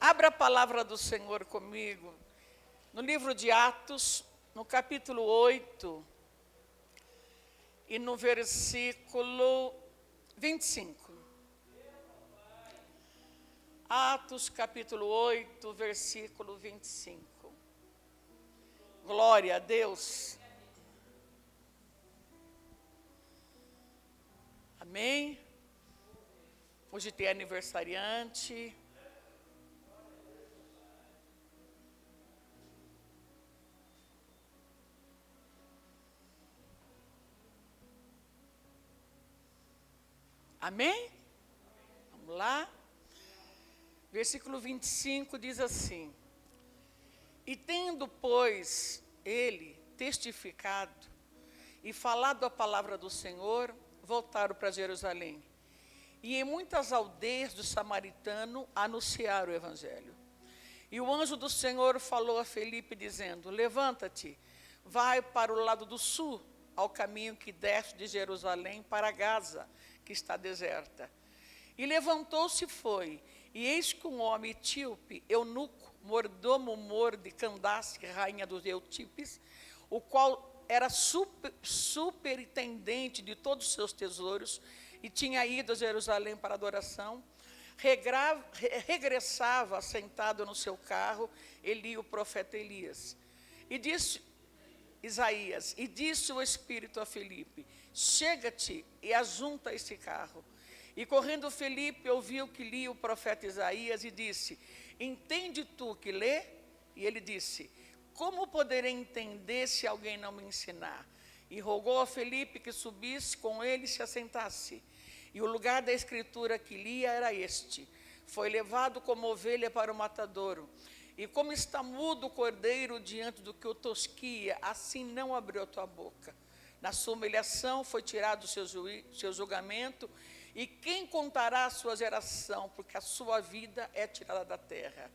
Abra a palavra do Senhor comigo, no livro de Atos, no capítulo 8, e no versículo 25. Atos, capítulo 8, versículo 25. Glória a Deus. Amém? Hoje tem aniversariante. Amém? Vamos lá. Versículo 25 diz assim: E tendo, pois, ele testificado e falado a palavra do Senhor, voltaram para Jerusalém. E em muitas aldeias do samaritano anunciaram o evangelho. E o anjo do Senhor falou a Felipe, dizendo: Levanta-te, vai para o lado do sul, ao caminho que desce de Jerusalém para Gaza, que está deserta. E levantou-se e foi, e eis que um homem etíope, eunuco, mordomo de Candace, rainha dos etíopes, o qual era superintendente de todos os seus tesouros, e tinha ido a Jerusalém para adoração, regressava sentado no seu carro, ele o profeta Elias. E disse Isaías, e disse o Espírito a Felipe: Chega-te e ajunta este carro. E correndo Felipe ouviu que lia o profeta Isaías e disse: Entende tu que lê? E ele disse: Como poderei entender se alguém não me ensinar? E rogou a Felipe que subisse com ele e se assentasse. E o lugar da escritura que lia era este: Foi levado como ovelha para o matadouro. E como está mudo o cordeiro diante do que o tosquia, assim não abriu a tua boca. Na sua humilhação foi tirado o seu julgamento, e quem contará a sua geração, porque a sua vida é tirada da terra?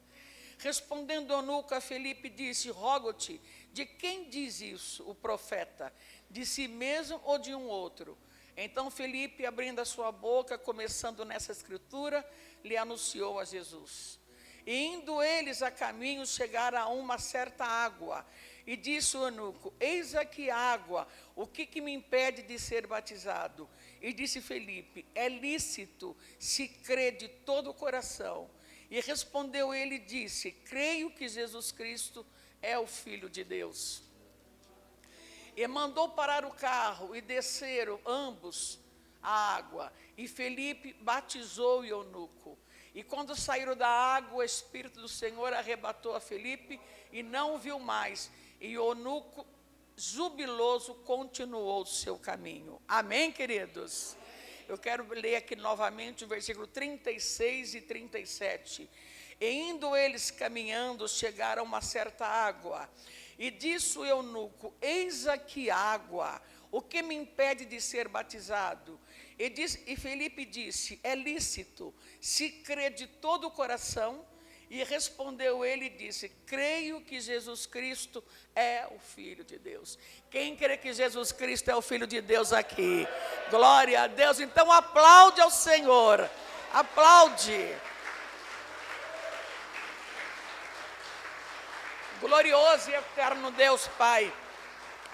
Respondendo eunuco a Felipe, disse: Rogo-te, de quem diz isso o profeta? De si mesmo ou de um outro? Então Felipe, abrindo a sua boca, começando nessa escritura, lhe anunciou a Jesus. E indo eles a caminho, chegaram a uma certa água. E disse o eunuco: Eis aqui água, o que me impede de ser batizado? E disse Felipe: É lícito, se crê de todo o coração. E respondeu ele e disse: Creio que Jesus Cristo é o Filho de Deus. E mandou parar o carro, e desceram ambos a água. E Felipe batizou o eunuco. E quando saíram da água, o Espírito do Senhor arrebatou a Felipe, e não o viu mais. E o eunuco, jubiloso, continuou o seu caminho. Amém, queridos? Eu quero ler aqui novamente o versículo 36 e 37. E indo eles caminhando, chegaram a uma certa água. E disse o eunuco: Eis aqui água, o que me impede de ser batizado? E Felipe disse: É lícito, se crê de todo o coração. E respondeu ele e disse: Creio que Jesus Cristo é o Filho de Deus. Quem crê que Jesus Cristo é o Filho de Deus aqui? Glória a Deus. Então aplaude ao Senhor. Aplaude. Glorioso e eterno Deus Pai,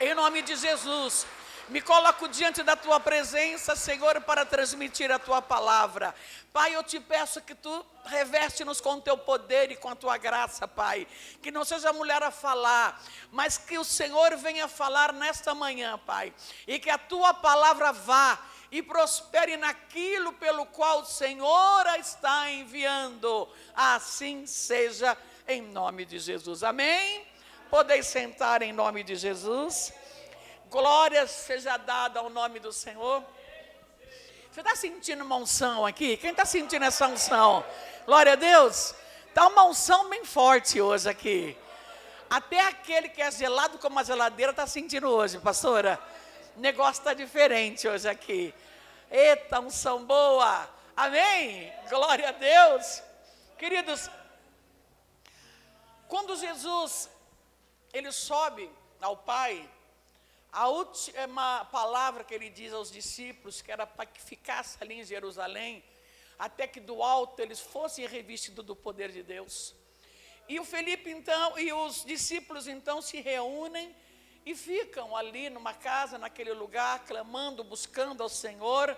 em nome de Jesus, me coloco diante da Tua presença, Senhor, para transmitir a Tua palavra. Pai, eu te peço que Tu reveste-nos com o Teu poder e com a Tua graça, Pai. Que não seja a mulher a falar, mas que o Senhor venha falar nesta manhã, Pai. E que a Tua palavra vá e prospere naquilo pelo qual o Senhor a está enviando. Assim seja, em nome de Jesus. Amém? Podeis sentar em nome de Jesus. Glória seja dada ao nome do Senhor. Você está sentindo uma unção aqui? Quem está sentindo essa unção? Glória a Deus. Está uma unção bem forte hoje aqui. Até aquele que é gelado como a geladeira está sentindo hoje, pastora. O negócio está diferente hoje aqui. Eita, unção boa. Amém? Glória a Deus. Queridos, quando Jesus ele sobe ao Pai, a última palavra que ele diz aos discípulos, que era para que ficasse ali em Jerusalém, até que do alto eles fossem revestidos do poder de Deus. E o Felipe então, e os discípulos então se reúnem e ficam ali numa casa, naquele lugar, clamando, buscando ao Senhor.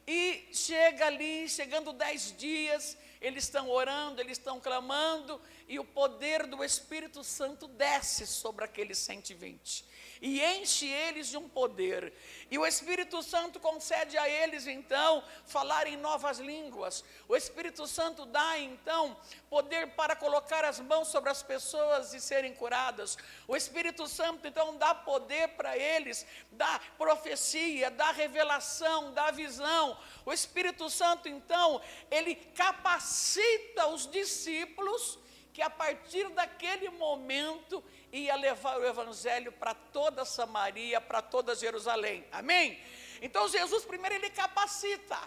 E chegando 10 dias, eles estão orando, eles estão clamando, e o poder do Espírito Santo desce sobre aqueles 120. E enche eles de um poder. E o Espírito Santo concede a eles, então, falar em novas línguas. O Espírito Santo dá, então, poder para colocar as mãos sobre as pessoas e serem curadas. O Espírito Santo, então, dá poder para eles, dá profecia, dá revelação, dá visão. O Espírito Santo, então, ele capacita os discípulos que a partir daquele momento ia levar o evangelho para toda Samaria, para toda Jerusalém. Amém? Então Jesus primeiro ele capacita.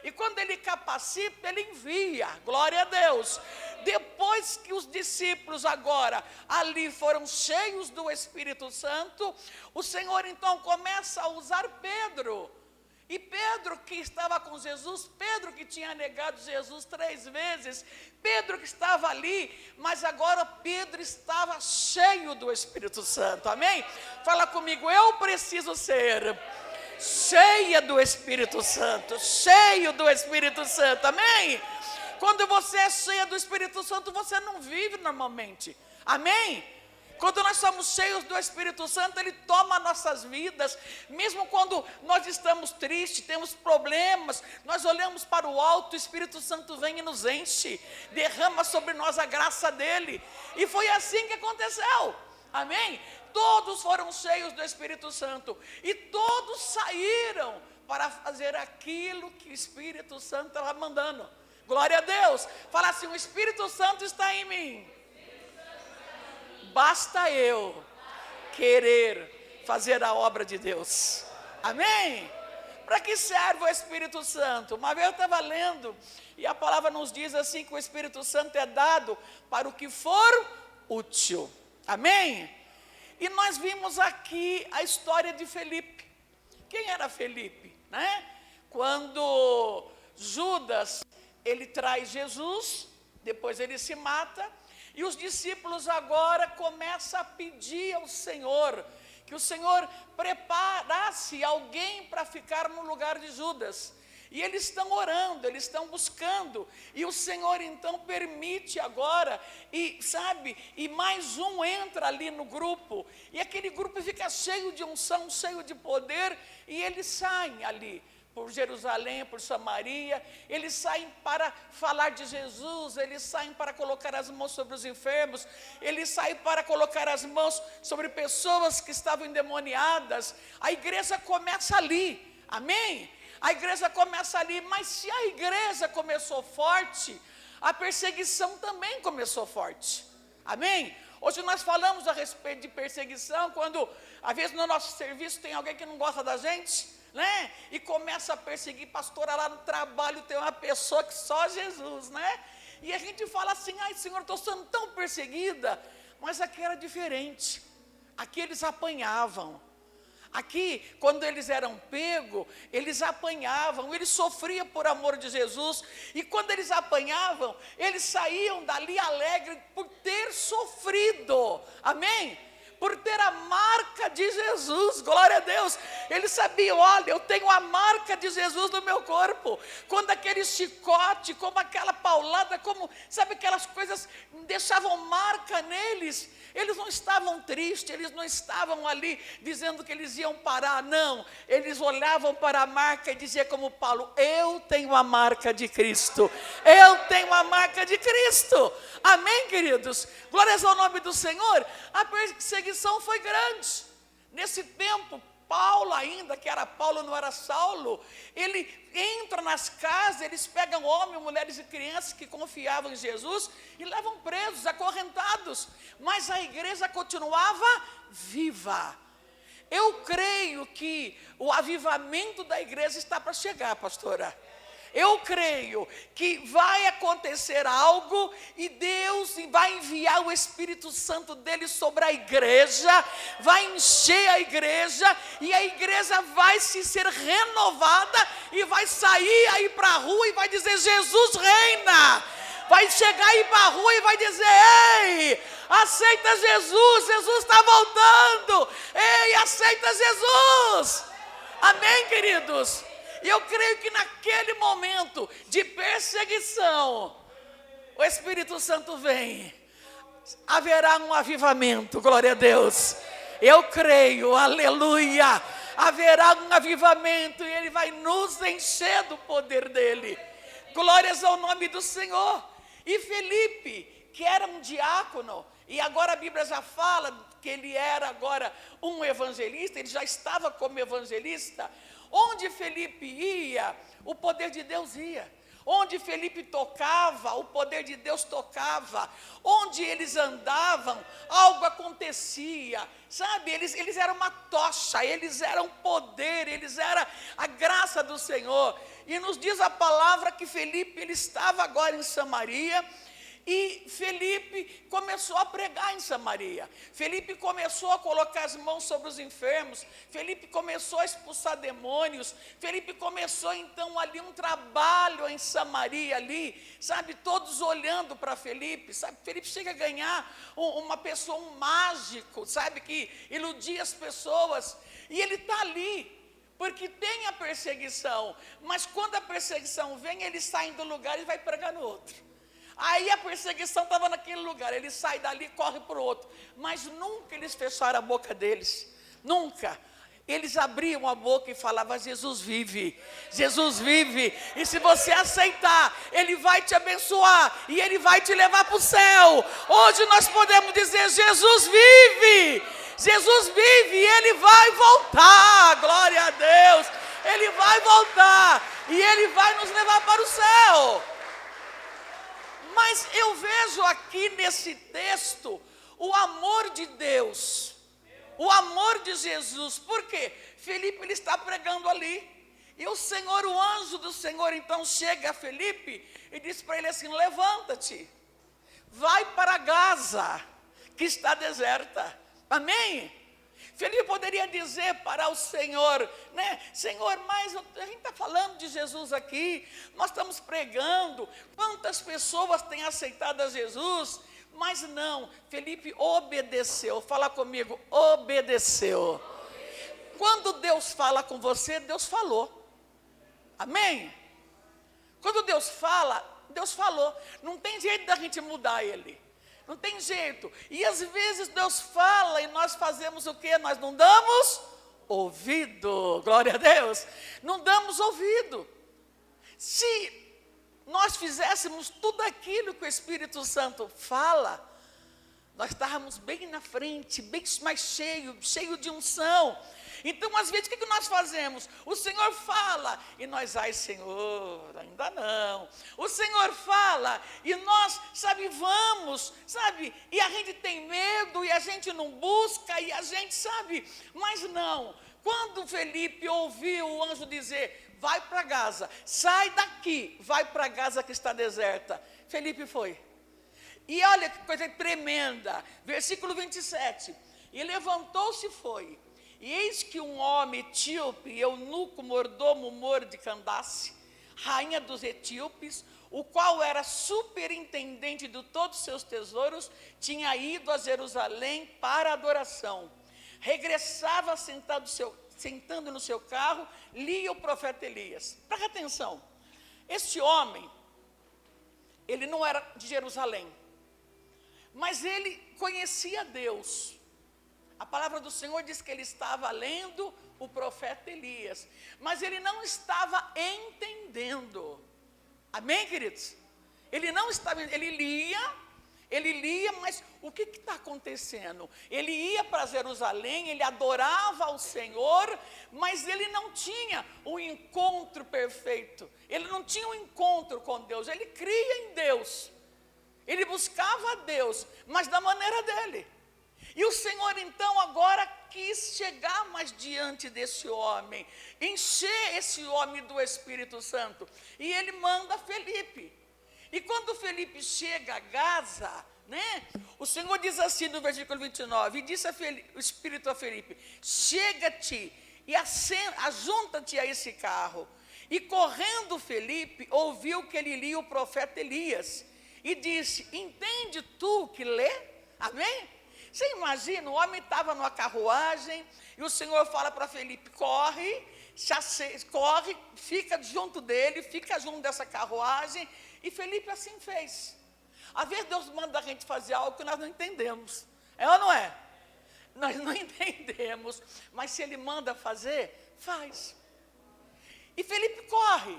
E quando ele capacita, ele envia. Glória a Deus. Depois que os discípulos agora ali foram cheios do Espírito Santo, o Senhor então começa a usar Pedro. E Pedro que estava com Jesus, Pedro que tinha negado Jesus 3 vezes, Pedro que estava ali, mas agora Pedro estava cheio do Espírito Santo, amém? Fala comigo, eu preciso ser cheia do Espírito Santo, cheio do Espírito Santo, amém? Quando você é cheia do Espírito Santo, você não vive normalmente, amém? Quando nós somos cheios do Espírito Santo, ele toma nossas vidas, mesmo quando nós estamos tristes, temos problemas, nós olhamos para o alto, o Espírito Santo vem e nos enche, derrama sobre nós a graça dele, e foi assim que aconteceu, amém? Todos foram cheios do Espírito Santo, e todos saíram para fazer aquilo que o Espírito Santo estava mandando, glória a Deus, fala assim, o Espírito Santo está em mim, basta eu querer fazer a obra de Deus, amém? Para que serve o Espírito Santo? Uma vez eu estava lendo, e a palavra nos diz assim, que o Espírito Santo é dado para o que for útil, amém? E nós vimos aqui a história de Felipe. Quem era Felipe, né? Quando Judas, ele traz Jesus, depois ele se mata, e os discípulos agora começam a pedir ao Senhor, que o Senhor preparasse alguém para ficar no lugar de Judas. E eles estão orando, eles estão buscando, e o Senhor então permite agora, e mais um entra ali no grupo, e aquele grupo fica cheio de unção, cheio de poder, e eles saem ali, por Jerusalém, por Samaria, eles saem para falar de Jesus, eles saem para colocar as mãos sobre os enfermos, eles saem para colocar as mãos sobre pessoas que estavam endemoniadas. A igreja começa ali, amém? A igreja começa ali, mas se a igreja começou forte, a perseguição também começou forte, amém? Hoje nós falamos a respeito de perseguição, quando às vezes no nosso serviço tem alguém que não gosta da gente, né? E começa a perseguir, pastora, lá no trabalho tem uma pessoa que só Jesus, né? E a gente fala assim, ai Senhor, estou sendo tão perseguida, mas aqui era diferente, aqui eles apanhavam, aqui quando eles eram pegos, eles apanhavam, eles sofriam por amor de Jesus, e quando eles apanhavam, eles saíam dali alegres por ter sofrido, amém? Por ter a marca de Jesus, glória a Deus, eles sabiam, olha, eu tenho a marca de Jesus no meu corpo, quando aquele chicote, como aquela paulada, como, sabe, aquelas coisas deixavam marca neles, eles não estavam tristes, eles não estavam ali dizendo que eles iam parar, não, eles olhavam para a marca e diziam como Paulo, eu tenho a marca de Cristo, eu tenho a marca de Cristo, amém queridos, glórias ao nome do Senhor. A perseguição foi grande, nesse tempo, Paulo ainda, que era Paulo, não era Saulo, ele entra nas casas, eles pegam homens, mulheres e crianças que confiavam em Jesus e levam presos, acorrentados, mas a igreja continuava viva. Eu creio que o avivamento da igreja está para chegar, pastora. Eu creio que vai acontecer algo e Deus vai enviar o Espírito Santo dele sobre a igreja, vai encher a igreja e a igreja vai se ser renovada e vai sair aí para a rua e vai dizer: Jesus reina. Vai chegar aí para a rua e vai dizer: ei, aceita Jesus, Jesus está voltando. Ei, aceita Jesus. Amém, queridos? E eu creio que naquele momento de perseguição, o Espírito Santo vem. Haverá um avivamento, glória a Deus. Eu creio, aleluia. Haverá um avivamento e Ele vai nos encher do poder dEle. Glórias ao nome do Senhor. E Felipe, que era um diácono, e agora a Bíblia já fala que ele era agora um evangelista, ele já estava como evangelista. Onde Felipe ia, o poder de Deus ia. Onde Felipe tocava, o poder de Deus tocava. Onde eles andavam, algo acontecia. Sabe, eles eram uma tocha, eles eram poder, eles eram a graça do Senhor. E nos diz a palavra que Felipe, ele estava agora em Samaria. E Felipe começou a pregar em Samaria. Felipe começou a colocar as mãos sobre os enfermos. Felipe começou a expulsar demônios. Felipe começou então ali um trabalho em Samaria ali, sabe, todos olhando para Felipe, sabe. Felipe chega a ganhar uma pessoa, um mágico, sabe, que iludia as pessoas. E ele está ali porque tem a perseguição, mas quando a perseguição vem, ele sai do lugar e vai pregar no outro. Aí a perseguição estava naquele lugar, ele sai dali e corre para o outro. Mas nunca eles fecharam a boca deles, nunca. Eles abriam a boca e falavam: Jesus vive, Jesus vive. E se você aceitar, Ele vai te abençoar e Ele vai te levar para o céu. Hoje nós podemos dizer: Jesus vive, Jesus vive e Ele vai voltar. Glória a Deus, Ele vai voltar e Ele vai nos levar para o céu. Mas eu vejo aqui nesse texto o amor de Deus, o amor de Jesus. Por quê? Felipe, ele está pregando ali. E o Senhor, o anjo do Senhor, então chega a Felipe e diz para ele assim: levanta-te, vai para Gaza, que está deserta. Amém? Felipe poderia dizer para o Senhor, né? Senhor, mas a gente está falando de Jesus aqui, nós estamos pregando, quantas pessoas têm aceitado a Jesus? Mas não, Felipe obedeceu. Fala comigo, obedeceu. Quando Deus fala com você, Deus falou. Amém? Quando Deus fala, Deus falou. Não tem jeito da gente mudar Ele. Não tem jeito. E às vezes Deus fala e nós fazemos o quê? Nós não damos ouvido. Glória a Deus. Não damos ouvido. Se nós fizéssemos tudo aquilo que o Espírito Santo fala, nós estávamos bem na frente, bem mais cheio de unção. Então, às vezes, o que nós fazemos? O Senhor fala e nós: ai, Senhor, ainda não. O Senhor fala e nós, sabe, vamos, sabe, e a gente tem medo e a gente não busca e a gente, sabe, mas não. Quando Felipe ouviu o anjo dizer: vai para Gaza, sai daqui, vai para Gaza que está deserta, Felipe foi. E olha que coisa tremenda, versículo 27, e levantou-se e foi. E eis que um homem etíope, eunuco, mordomo, mor de Candace, rainha dos etíopes, o qual era superintendente de todos os seus tesouros, tinha ido a Jerusalém para a adoração. Regressava sentando no seu carro, lia o profeta Elias. Presta atenção, este homem, ele não era de Jerusalém, mas ele conhecia Deus. A palavra do Senhor diz que ele estava lendo o profeta Elias, mas ele não estava entendendo. Amém, queridos? Ele não estava, ele lia, mas o que está acontecendo? Ele ia para Jerusalém, ele adorava ao Senhor, mas ele não tinha um encontro perfeito. Ele não tinha um encontro com Deus, ele cria em Deus. Ele buscava a Deus, mas da maneira dele. E o Senhor então agora quis chegar mais diante desse homem, encher esse homem do Espírito Santo. E ele manda Felipe. E quando Felipe chega a Gaza, né, o Senhor diz assim no versículo 29, e disse o Espírito a Felipe: chega-te e ajunta-te a esse carro. E correndo Felipe, ouviu que ele lia o profeta Elias, e disse, entende tu que lê? Amém? Você imagina, o homem estava numa carruagem, e o Senhor fala para Felipe, corre, fica junto dele, fica junto dessa carruagem, e Felipe assim fez. Às vezes Deus manda a gente fazer algo que nós não entendemos, é ou não é? Nós não entendemos, mas se Ele manda fazer, faz. E Felipe corre,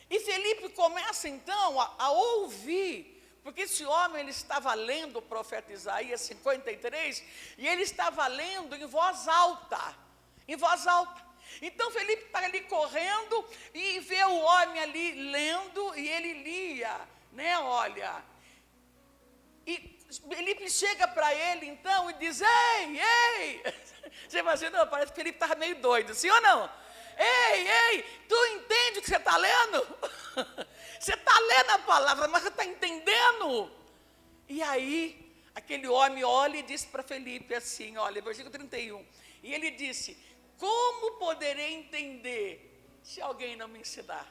e Felipe começa então a ouvir, porque esse homem ele estava lendo o profeta Isaías 53, e ele estava lendo em voz alta, Então Felipe está ali correndo, e vê o homem ali lendo, e ele lia, né, olha, e Felipe chega para ele então e diz, ei, você imagina, parece que Felipe estava meio doido, sim ou não? Ei, tu entende o que você está lendo? Você está lendo a palavra, mas você está entendendo? E aí, aquele homem olha e diz para Felipe assim, olha, versículo 31, e ele disse, como poderei entender se alguém não me ensinar?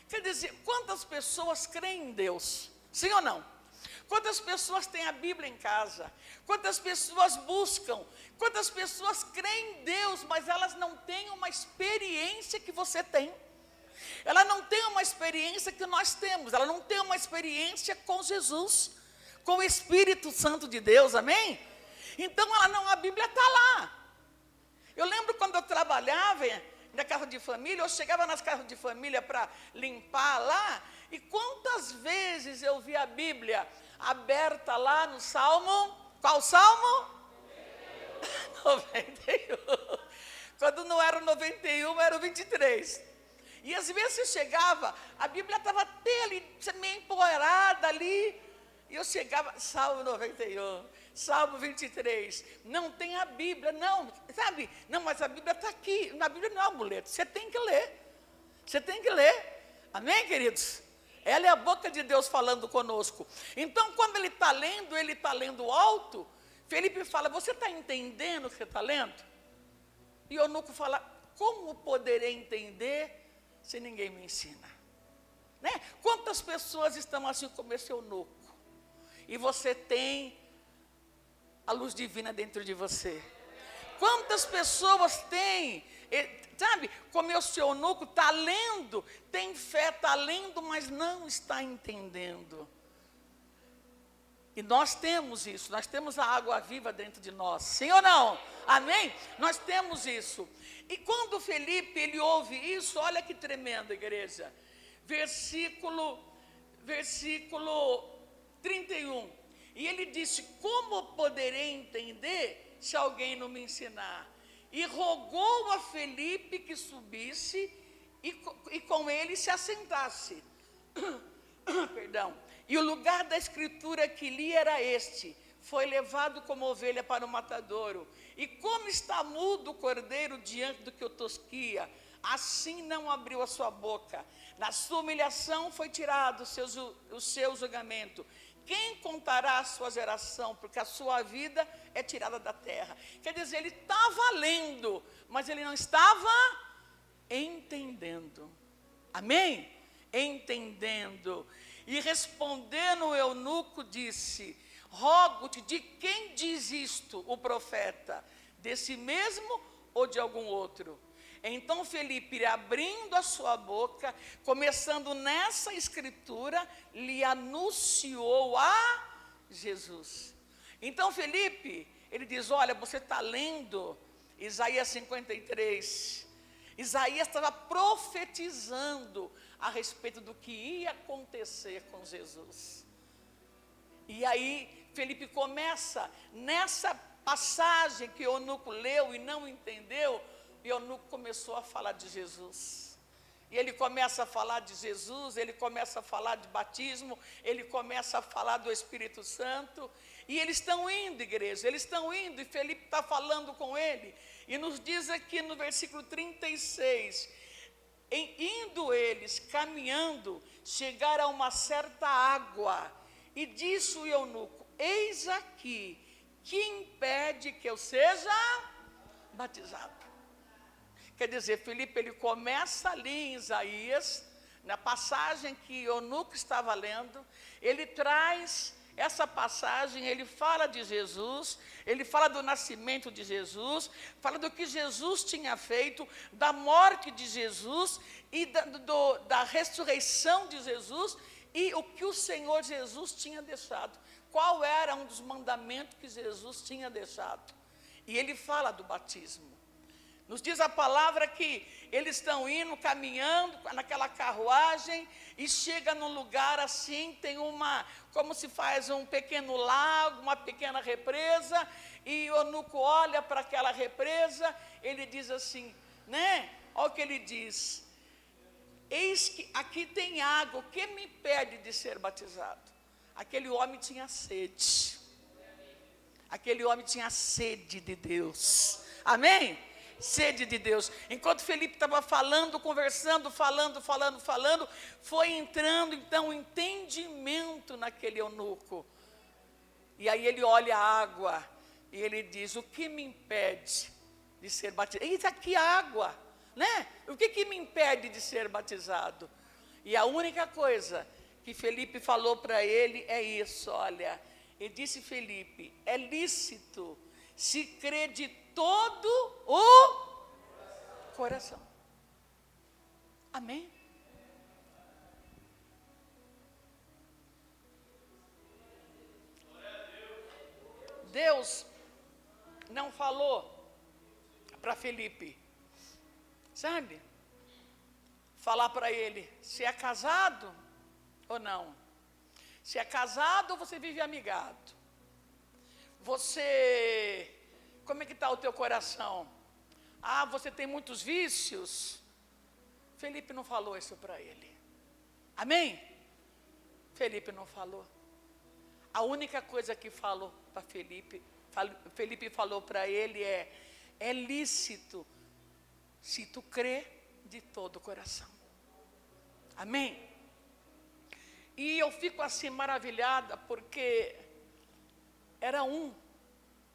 Quer dizer, quantas pessoas creem em Deus? Sim ou não? Quantas pessoas têm a Bíblia em casa? Quantas pessoas buscam? Quantas pessoas creem em Deus, mas elas não têm uma experiência que você tem? Ela não tem uma experiência que nós temos. Ela não tem uma experiência com Jesus, com o Espírito Santo de Deus, amém? Então a Bíblia está lá. Eu lembro quando eu trabalhava na casa de família, eu chegava nas casas de família para limpar lá, e quantas vezes eu vi a Bíblia aberta lá no Salmo, qual Salmo? 91. Quando não era o 91, era o 23. E às vezes você chegava, a Bíblia estava até ali, meio empoeirada ali, e eu chegava, Salmo 91, Salmo 23, não tem a Bíblia, não, sabe? Não, mas a Bíblia está aqui, na Bíblia não é um amuleto, você tem que ler, amém, queridos? Ela é a boca de Deus falando conosco. Então, quando ele está lendo alto, Felipe fala, você está entendendo o que você está lendo? E Eunuco fala, como poderei entender se ninguém me ensina? Né? Quantas pessoas estão assim como esse eunuco? E você tem a luz divina dentro de você. Quantas pessoas têm, sabe, como esse eunuco está lendo, tem fé, está lendo, mas não está entendendo. E nós temos isso, nós temos a água viva dentro de nós, sim ou não? Amém? Nós temos isso. E quando Felipe, ele ouve isso, olha que tremendo, igreja. Versículo 31. E ele disse, como poderei entender se alguém não me ensinar? E rogou a Felipe que subisse e com ele se assentasse. Perdão. E o lugar da escritura que li era este, foi levado como ovelha para o matadouro. E como está mudo o cordeiro diante do que o tosquia, assim não abriu a sua boca. Na sua humilhação foi tirado o seu julgamento. Quem contará a sua geração? Porque a sua vida é tirada da terra. Quer dizer, ele estava lendo, mas ele não estava entendendo. Amém? Entendendo. E respondendo o eunuco disse, rogo-te, de quem diz isto o profeta? Desse mesmo ou de algum outro? Então Felipe, abrindo a sua boca, começando nessa escritura, lhe anunciou a Jesus. Então Felipe, ele diz, olha, você está lendo Isaías 53. Isaías estava profetizando a respeito do que ia acontecer com Jesus. E aí Felipe começa, nessa passagem que o eunuco leu e não entendeu, o eunuco começou a falar de Jesus. E ele começa a falar de Jesus, ele começa a falar de batismo, ele começa a falar do Espírito Santo. E eles estão indo, igreja, eles estão indo, e Felipe está falando com ele. E nos diz aqui no versículo 36, indo eles, caminhando, chegaram a uma certa água. E disse o eunuco, eis aqui, que impede que eu seja batizado? Quer dizer, Felipe, ele começa ali em Isaías, na passagem que Eunuco estava lendo, ele traz essa passagem, ele fala de Jesus, ele fala do nascimento de Jesus, fala do que Jesus tinha feito, da morte de Jesus e da ressurreição de Jesus e o que o Senhor Jesus tinha deixado. Qual era um dos mandamentos que Jesus tinha deixado? E ele fala do batismo. Nos diz a palavra que eles estão indo, caminhando naquela carruagem e chega num lugar assim, tem como se faz um pequeno lago, uma pequena represa, e o eunuco olha para aquela represa, ele diz assim, né? Olha o que ele diz, eis que aqui tem água, o que me impede de ser batizado? Aquele homem tinha sede, aquele homem tinha sede de Deus, amém? Sede de Deus. Enquanto Felipe estava falando, conversando, falando, foi entrando então o entendimento naquele eunuco. E aí ele olha a água e ele diz, o que me impede de ser batizado? Eis aqui água, né? O que me impede de ser batizado? E a única coisa que Felipe falou para ele é isso, olha, ele disse, Felipe, é lícito se crê de todo o coração. Amém? Deus não falou para Felipe, sabe? Falar para ele, se é casado ou não. Se é casado, você vive amigado. Você, como é que está o teu coração? Ah, você tem muitos vícios? Felipe não falou isso para ele. Amém? Felipe não falou. A única coisa que falou para Felipe falou para ele é lícito se tu crê de todo o coração. Amém? E eu fico assim maravilhada porque era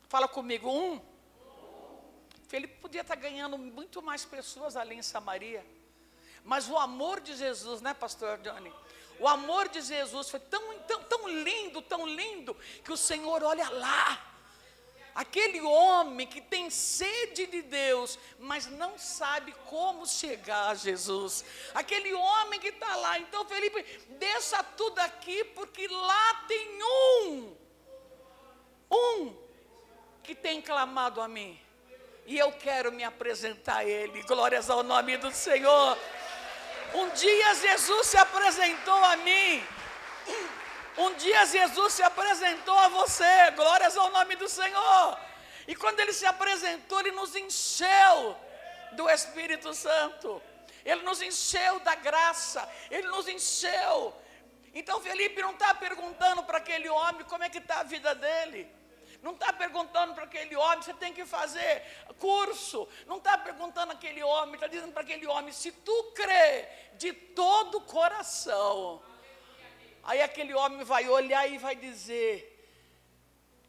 fala comigo, Felipe podia estar ganhando muito mais pessoas ali em Samaria, mas o amor de Jesus, né, pastor Johnny? O amor de Jesus foi tão lindo, que o Senhor olha lá, aquele homem que tem sede de Deus, mas não sabe como chegar a Jesus, aquele homem que está lá, então Felipe, deixa tudo aqui, porque lá tem um que tem clamado a mim, e eu quero me apresentar a ele, glórias ao nome do Senhor. Um dia Jesus se apresentou a mim, um dia Jesus se apresentou a você, glórias ao nome do Senhor, e quando Ele se apresentou, Ele nos encheu do Espírito Santo, Ele nos encheu da graça, Ele nos encheu. Então Felipe não está perguntando para aquele homem como é que está a vida dele, não está perguntando para aquele homem, você tem que fazer curso, não está perguntando aquele homem, está dizendo para aquele homem, se tu crê de todo o coração, aí aquele homem vai olhar e vai dizer,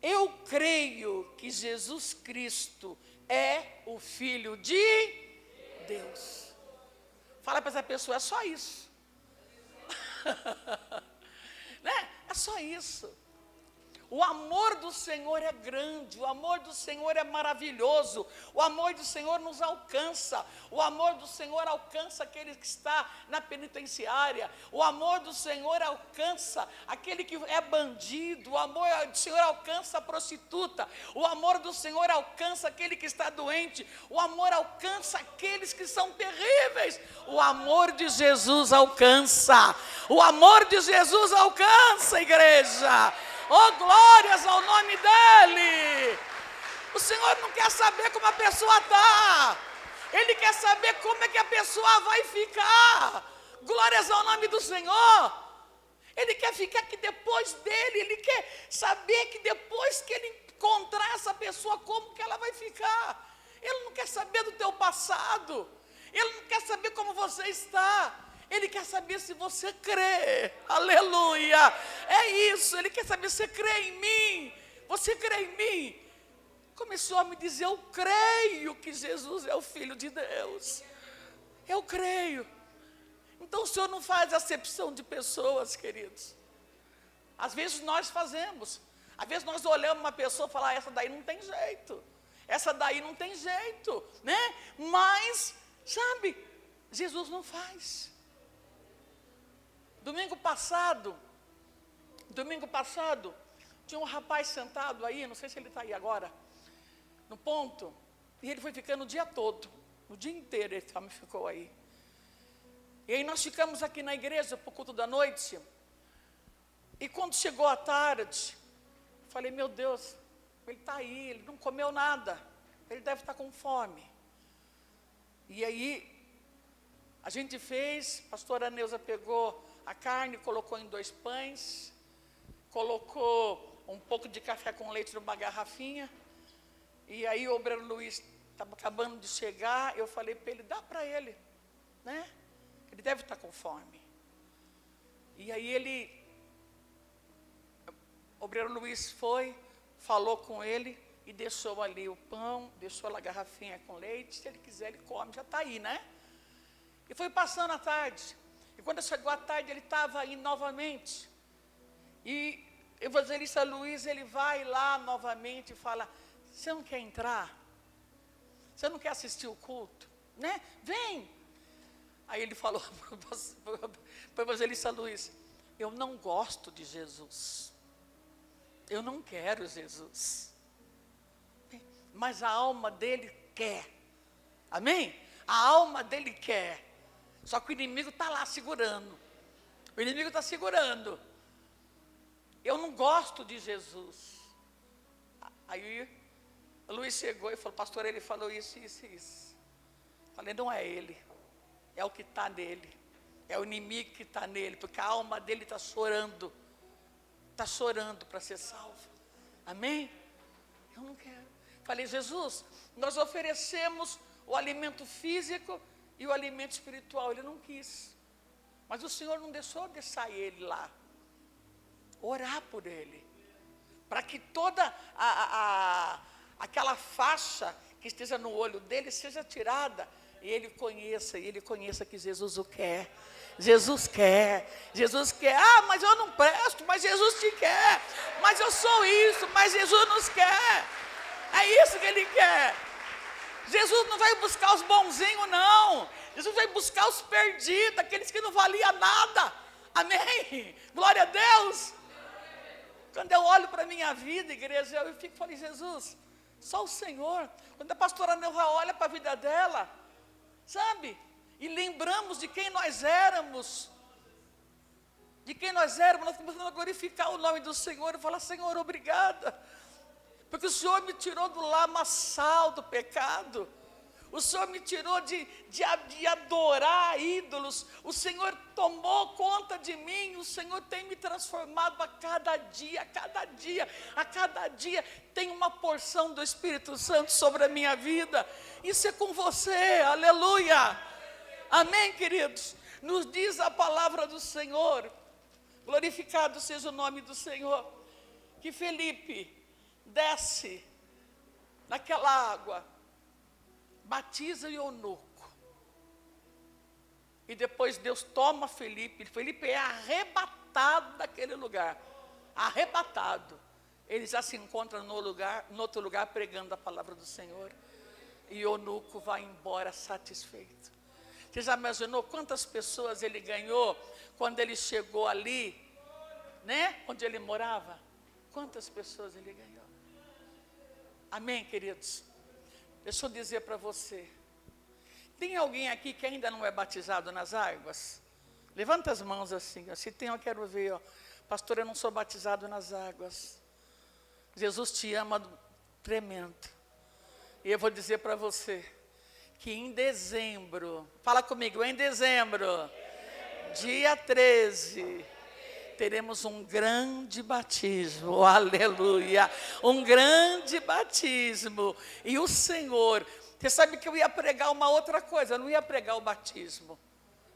eu creio que Jesus Cristo é o Filho de Deus. Fala para essa pessoa, é só isso. Né? É só isso. O amor do Senhor é grande, o amor do Senhor é maravilhoso, o amor do Senhor nos alcança, o amor do Senhor alcança aquele que está na penitenciária, o amor do Senhor alcança aquele que é bandido, o amor do Senhor alcança a prostituta, o amor do Senhor alcança aquele que está doente, o amor alcança aqueles que são terríveis, o amor de Jesus alcança, o amor de Jesus alcança, igreja. Oh, glórias ao nome dEle. O Senhor não quer saber como a pessoa está, Ele quer saber como é que a pessoa vai ficar. Glórias ao nome do Senhor. Ele quer ficar aqui depois dele, Ele quer saber que depois que Ele encontrar essa pessoa, como que ela vai ficar. Ele não quer saber do teu passado, Ele não quer saber como você está, Ele quer saber se você crê, aleluia, é isso, Ele quer saber se você crê em mim, você crê em mim, começou a me dizer: eu creio que Jesus é o Filho de Deus. Eu creio. Então o Senhor não faz acepção de pessoas, queridos. Às vezes nós fazemos. Às vezes nós olhamos uma pessoa e falamos: essa daí não tem jeito. Essa daí não tem jeito, né? Mas, sabe, Jesus não faz. Domingo passado, tinha um rapaz sentado aí, não sei se ele está aí agora, no ponto, e ele foi ficando o dia todo, o dia inteiro ele ficou aí. E aí nós ficamos aqui na igreja para o culto da noite, e quando chegou a tarde, falei: meu Deus, ele está aí, ele não comeu nada, ele deve estar com fome. E aí, a gente fez, a pastora Neuza pegou a carne, colocou em 2 pães, colocou um pouco de café com leite numa garrafinha, e aí o obreiro Luiz estava acabando de chegar, eu falei para ele: dá para ele, né? Ele deve estar com fome. E aí o obreiro Luiz foi, falou com ele e deixou ali o pão, deixou a garrafinha com leite. Se ele quiser, ele come, já está aí, né? E foi passando a tarde. E quando chegou a tarde, ele estava aí novamente. E o evangelista Luiz, ele vai lá novamente e fala: você não quer entrar? Você não quer assistir o culto? Né? Vem! Aí ele falou para o evangelista Luiz: eu não gosto de Jesus. Eu não quero Jesus. Mas a alma dele quer. Amém? A alma dele quer. Só que o inimigo está lá segurando. O inimigo está segurando. Eu não gosto de Jesus. Aí o Luiz chegou e falou: pastor, ele falou isso, isso e isso. Falei: não é ele. É o que está nele. É o inimigo que está nele. Porque a alma dele está chorando. Está chorando para ser salvo. Amém? Eu não quero. Falei: Jesus, nós oferecemos o alimento físico e o alimento espiritual. Ele não quis. Mas o Senhor não deixou deixar ele lá. Orar por ele. Para que toda aquela faixa que esteja no olho dele seja tirada. E ele conheça que Jesus o quer. Jesus quer. Jesus quer. Ah, mas eu não presto, mas Jesus te quer. Mas eu sou isso, mas Jesus nos quer. É isso que ele quer. Jesus não vai buscar os bonzinhos, não. Jesus vai buscar os perdidos, aqueles que não valiam nada. Amém? Glória a Deus. Quando eu olho para a minha vida, igreja, eu fico e falei: Jesus, só o Senhor. Quando a pastora Neuza olha para a vida dela, sabe? E lembramos de quem nós éramos. De quem nós éramos, nós começamos a glorificar o nome do Senhor e falar: Senhor, obrigada. Porque o Senhor me tirou do lamaçal do pecado. O Senhor me tirou de adorar ídolos. O Senhor tomou conta de mim. O Senhor tem me transformado a cada dia, tem uma porção do Espírito Santo sobre a minha vida. Isso é com você, aleluia. Amém, queridos? Nos diz a palavra do Senhor, glorificado seja o nome do Senhor, que Felipe desce naquela água, batiza o eunuco, e depois Deus toma Felipe. Felipe é arrebatado daquele lugar, arrebatado. Ele já se encontra no outro lugar pregando a palavra do Senhor, e o eunuco vai embora satisfeito. Você já imaginou quantas pessoas ele ganhou quando ele chegou ali, né? Onde ele morava? Quantas pessoas ele ganhou? Amém, queridos? Deixa eu dizer para você. Tem alguém aqui que ainda não é batizado nas águas? Levanta as mãos assim. Se tem, eu quero ver. Ó. Pastor, eu não sou batizado nas águas. Jesus te ama tremendo. E eu vou dizer para você que em dezembro, fala comigo, em dezembro, dia 13, teremos um grande batismo, aleluia, um grande batismo. E o Senhor, você sabe que eu ia pregar uma outra coisa, eu não ia pregar o batismo,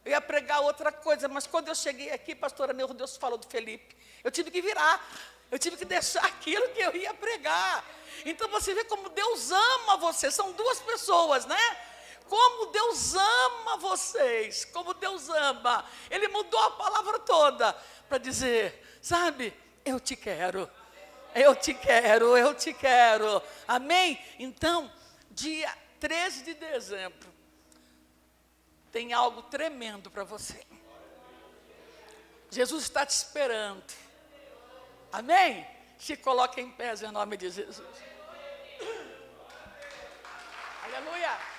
Eu ia pregar outra coisa, mas quando eu cheguei aqui, pastora Neuza, Deus falou do Felipe. Eu tive que virar, eu tive que deixar aquilo que eu ia pregar. Então você vê como Deus ama você, são duas pessoas, né? Como Deus ama vocês, como Deus ama. Ele mudou a palavra toda para dizer, sabe, eu te quero, eu te quero, eu te quero. Amém? Então, dia 13 de dezembro, tem algo tremendo para você. Jesus está te esperando. Amém? Se coloque em pé em nome de Jesus. Aleluia.